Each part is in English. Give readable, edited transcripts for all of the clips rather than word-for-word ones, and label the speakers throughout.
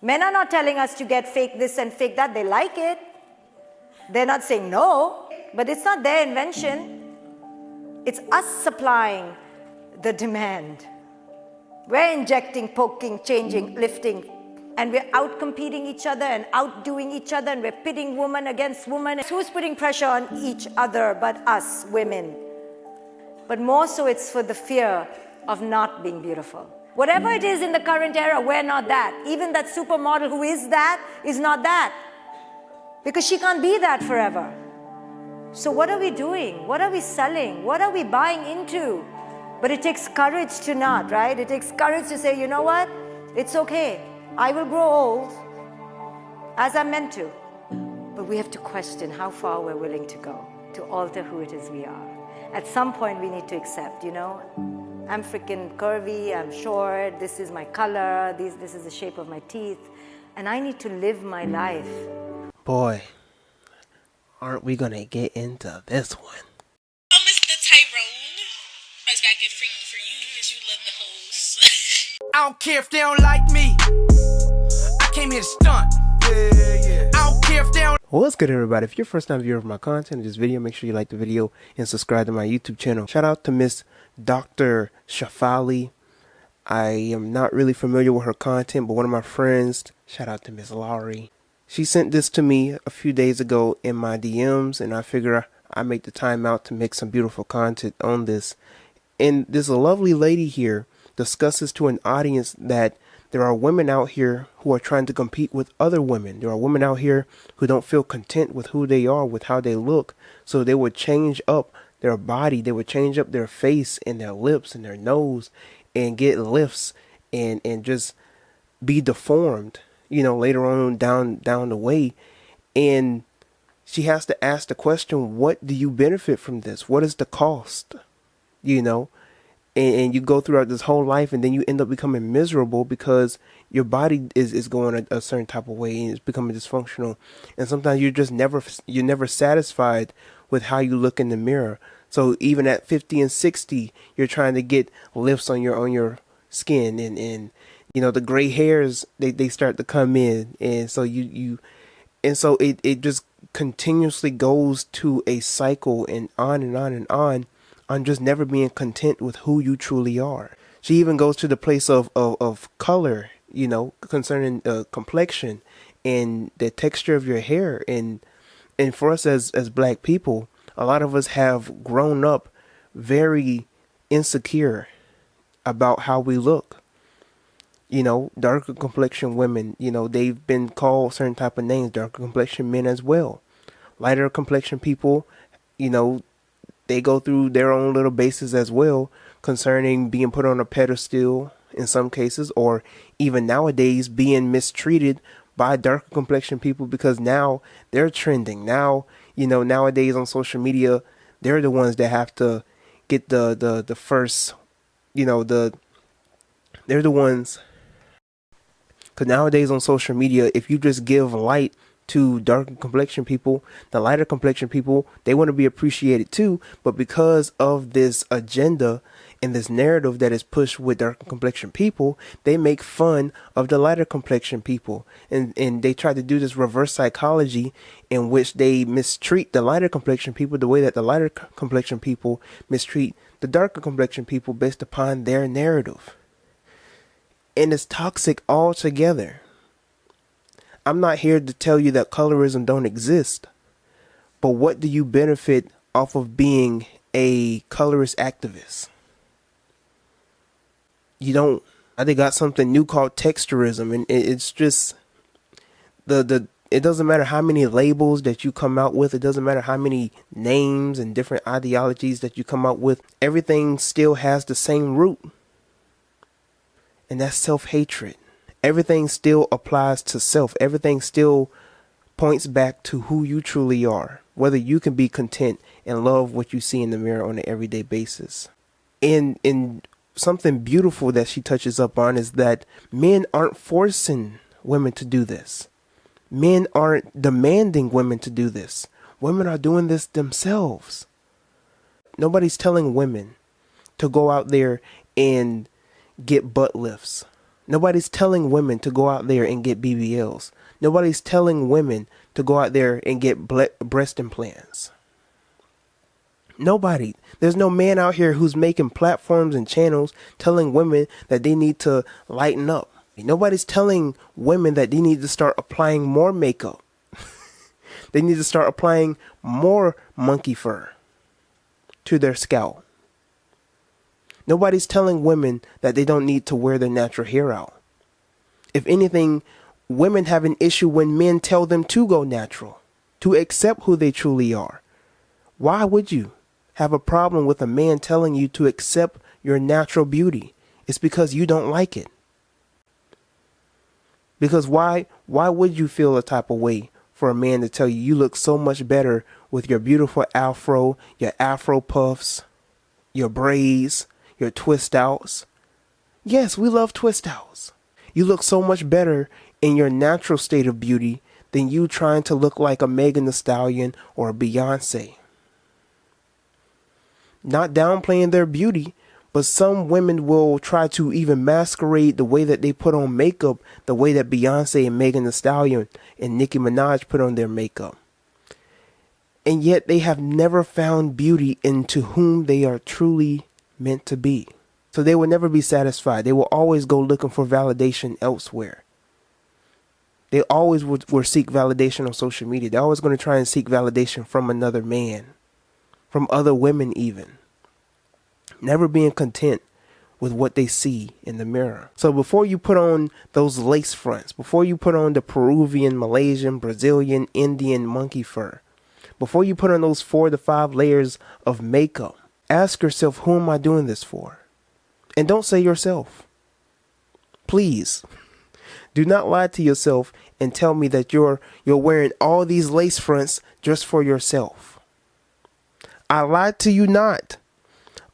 Speaker 1: Men are not telling us to get fake this and fake that. They like it. They're not saying no, but it's not their invention. It's us supplying the demand. We're injecting, poking, changing, lifting, and we're out-competing each other and outdoing each other, and we're pitting woman against woman. Who's putting pressure on each other but us, women? But more so it's for the fear of not being beautiful. Whatever it is in the current era, we're not that. Even that supermodel who is that is not that. Because she can't be that forever. So what are we doing? What are we selling? What are we buying into? But it takes courage to not, right? It takes courage to say, you know what? It's okay. I will grow old as I'm meant to. But we have to question how far we're willing to go to alter who it is we are. At some point we need to accept, you know, I'm freaking curvy, I'm short, this is my color, this is the shape of my teeth, and I need to live my life.
Speaker 2: Boy, aren't we gonna get into this one?
Speaker 3: Oh, Mr. Tyrone. First gotta get freaky for you because you love the hoes.
Speaker 4: I don't care if they don't like me. I came here to stunt. Yeah. I don't care if they don't.
Speaker 2: What's good, everybody? If you're first time viewer of my content in this video, make sure you like the video and subscribe to my YouTube channel. Shout out to Miss Dr. Shefali. I am not really familiar with her content, but one of my friends, shout out to Miss Laurie, she sent this to me a few days ago in my DMs, and I figure I make the time out to make some beautiful content on this. And this lovely lady here discusses to an audience that there are women out here who are trying to compete with other women. There are women out here who don't feel content with who they are, with how they look. So they would change up their body. They would change up their face and their lips and their nose and get lifts and just be deformed, you know, later on down the way. And she has to ask the question, what do you benefit from this? What is the cost? You know? And you go throughout this whole life, and then you end up becoming miserable because your body is going a certain type of way and it's becoming dysfunctional. And sometimes you're never satisfied with how you look in the mirror. So even at 50 and 60, you're trying to get lifts on your skin, and you know, the gray hairs they start to come in, and so so it just continuously goes to a cycle and on and on and on just never being content with who you truly are. She even goes to the place of color, you know, concerning complexion and the texture of your hair. And for us as black people, a lot of us have grown up very insecure about how we look. You know, darker complexion women, you know, they've been called certain type of names, darker complexion men as well. Lighter complexion people, you know, they go through their own little bases as well concerning being put on a pedestal in some cases, or even nowadays being mistreated by darker complexion people because now they're trending. Now, you know, nowadays on social media, they're the ones that have to get the first, you know, they're the ones. Because nowadays on social media, if you just give light to darker complexion people, the lighter complexion people, they want to be appreciated too. But because of this agenda and this narrative that is pushed with darker complexion people, they make fun of the lighter complexion people, and they try to do this reverse psychology in which they mistreat the lighter complexion people the way that the lighter complexion people mistreat the darker complexion people based upon their narrative. And it's toxic altogether. I'm not here to tell you that colorism don't exist, but what do you benefit off of being a colorist activist? You don't. They got something new called texturism, and it's just it doesn't matter how many labels that you come out with. It doesn't matter how many names and different ideologies that you come out with. Everything still has the same root, and that's self-hatred. Everything still applies to self. Everything still points back to who you truly are, whether you can be content and love what you see in the mirror on an everyday basis. And something beautiful that she touches up on is that men aren't forcing women to do this. Men aren't demanding women to do this. Women are doing this themselves. Nobody's telling women to go out there and get butt lifts. Nobody's telling women to go out there and get BBLs. Nobody's telling women to go out there and get breast implants. Nobody. There's no man out here who's making platforms and channels telling women that they need to lighten up. Nobody's telling women that they need to start applying more makeup. They need to start applying more monkey fur to their scalp. Nobody's telling women that they don't need to wear their natural hair out. If anything, women have an issue when men tell them to go natural, to accept who they truly are. Why would you have a problem with a man telling you to accept your natural beauty? It's because you don't like it. Because why would you feel a type of way for a man to tell you you look so much better with your beautiful afro, your afro puffs, your braids, your twist outs? Yes, we love twist outs. You look so much better in your natural state of beauty than you trying to look like a Megan Thee Stallion or a Beyonce. Not downplaying their beauty, but some women will try to even masquerade the way that they put on makeup the way that Beyonce and Megan Thee Stallion and Nicki Minaj put on their makeup. And yet they have never found beauty into whom they are truly meant to be. So they will never be satisfied. They will always go looking for validation elsewhere. They always will seek validation on social media. They're always going to try and seek validation from another man, from other women even. Never being content with what they see in the mirror. So before you put on those lace fronts, before you put on the Peruvian, Malaysian, Brazilian, Indian monkey fur, before you put on those 4 to 5 layers of makeup, ask yourself, who am I doing this for? And don't say yourself. Please, do not lie to yourself and tell me that you're wearing all these lace fronts just for yourself. I lied to you not.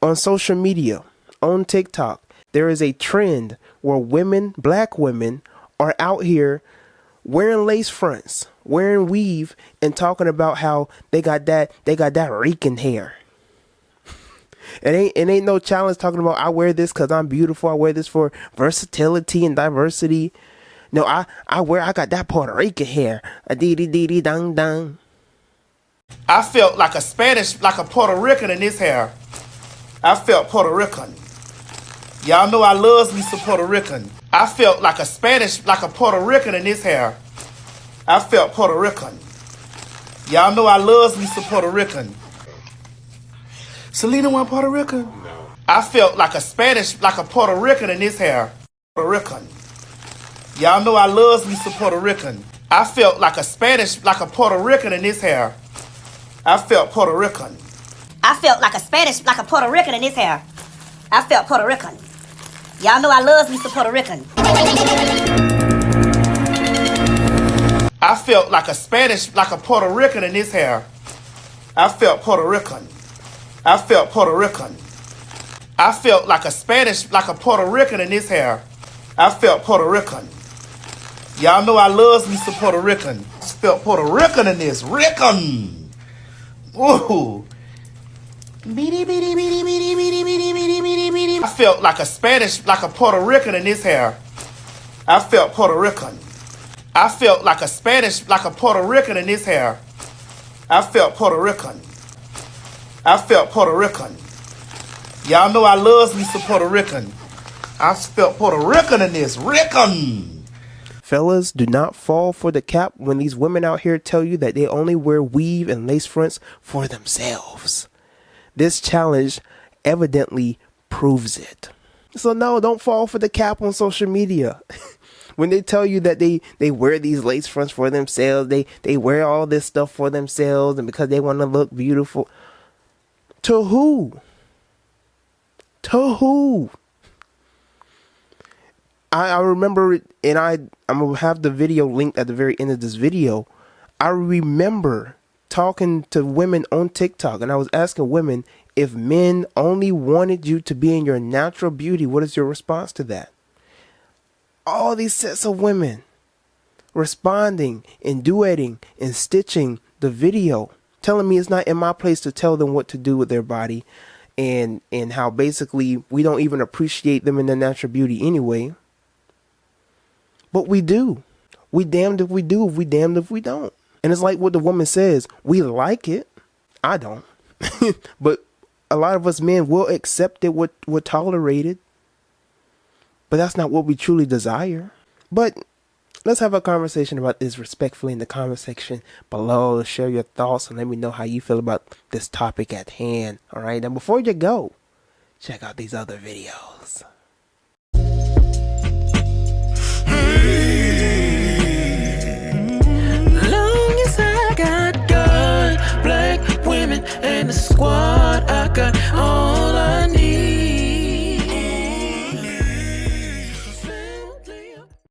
Speaker 2: On social media, on TikTok, there is a trend where women, black women, are out here wearing lace fronts, wearing weave, and talking about how they got that raking hair. It ain't no challenge talking about I wear this because I'm beautiful. I wear this for versatility and diversity. No, I got that Puerto Rican hair. A dee dee dee dee dang dang.
Speaker 4: I felt like a Puerto Rican in this hair. I felt Puerto Rican. Y'all know I loves me some Puerto Rican. I felt like a Puerto Rican in this hair. I felt Puerto Rican. Y'all know I loves me some Puerto Rican. Selena went Puerto Rican? No. I felt like a Puerto Rican in this hair. Puerto Rican. Y'all know I loves me some Puerto Rican. I felt like a Puerto Rican in this hair. I felt Puerto Rican.
Speaker 5: I felt like a Puerto Rican in this hair. I felt Puerto Rican. Y'all know I loves me some Puerto Rican.
Speaker 4: I felt like a Puerto Rican in this hair. I felt Puerto Rican. I felt Puerto Rican. I felt like a Puerto Rican in this hair. I felt Puerto Rican. Y'all know I loves me some Puerto Rican. I felt Puerto Rican in this. Rican. Ooh. I felt like a Puerto Rican in this hair. I felt Puerto Rican. I felt like a Puerto Rican in this hair. I felt Puerto Rican. I felt Puerto Rican. Y'all know I loves me some Puerto Rican. I felt Puerto Rican in this. Rican.
Speaker 2: Fellas, do not fall for the cap when these women out here tell you that they only wear weave and lace fronts for themselves. This challenge evidently proves it. So no, don't fall for the cap on social media. When they tell you that they wear these lace fronts for themselves, they wear all this stuff for themselves and because they want to look beautiful. To who? To who? I remember it, and I'm going to have the video linked at the very end of this video. I remember talking to women on TikTok, and I was asking women, if men only wanted you to be in your natural beauty, what is your response to that? All these sets of women responding and duetting and stitching the video, telling me it's not in my place to tell them what to do with their body, and how basically we don't even appreciate them in their natural beauty anyway. But we do. We damned if we do, if we damned if we don't. And it's like what the woman says. We like it. I don't. But a lot of us men will accept it, what we're tolerated. But that's not what we truly desire. But let's have a conversation about this respectfully in the comment section below. Share your thoughts and let me know how you feel about this topic at hand. All right. And before you go, check out these other videos.